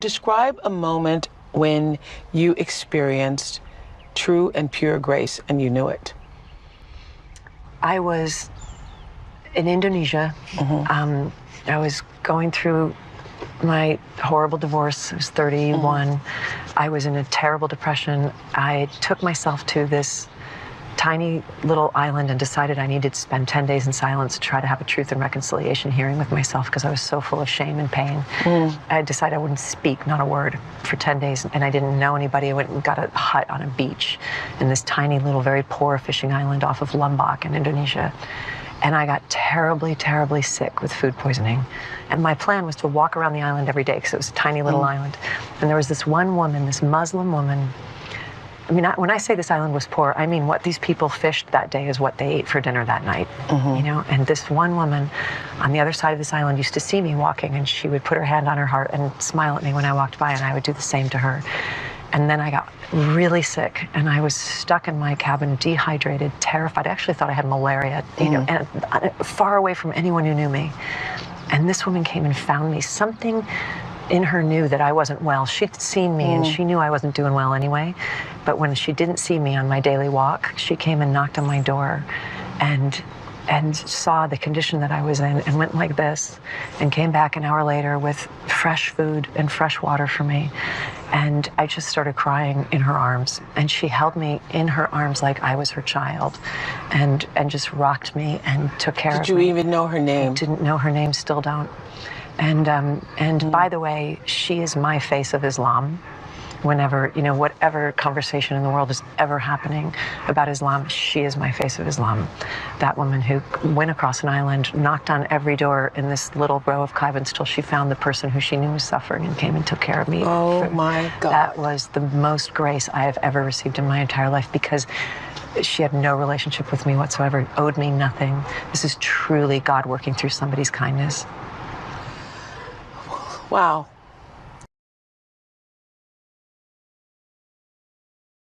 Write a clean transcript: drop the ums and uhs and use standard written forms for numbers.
Describe a moment when you experienced true and pure grace and you knew it. I was in Indonesia. I was going through my horrible divorce. I was 31. I was in a terrible depression. I took myself to this tiny little island and decided I needed to spend 10 days in silence to try to have a truth and reconciliation hearing with myself because I was so full of shame and pain. I decided I wouldn't speak, not a word, for 10 days, and I didn't know anybody. I went and got a hut on a beach in this tiny little, very poor fishing island off of Lombok in Indonesia. And I got terribly, terribly sick with food poisoning. And my plan was to walk around the island every day because it was a tiny little island. And there was this one woman, this Muslim woman. I mean, when I say this island was poor, I mean what these people fished that day is what they ate for dinner that night, you know? And this one woman on the other side of this island used to see me walking, and she would put her hand on her heart and smile at me when I walked by, and I would do the same to her. And then I got really sick, and I was stuck in my cabin, dehydrated, terrified. I actually thought I had malaria, you know, and far away from anyone who knew me. And this woman came and found me. Something in her knew that I wasn't well. She'd seen me and she knew I wasn't doing well anyway. But when she didn't see me on my daily walk, she came and knocked on my door and saw the condition that I was in and went like this and came back an hour later with fresh food and fresh water for me. And I just started crying in her arms, and she held me in her arms like I was her child and just rocked me and took care of me. Did you even know her name? I didn't know her name, still don't. And by the way, she is my face of Islam. Whenever, you know, whatever conversation in the world is ever happening about Islam, she is my face of Islam. That woman who went across an island, knocked on every door in this little row of cabins till she found the person who she knew was suffering and came and took care of me. Oh my God. That was the most grace I have ever received in my entire life, because she had no relationship with me whatsoever, owed me nothing. This is truly God working through somebody's kindness. Wow.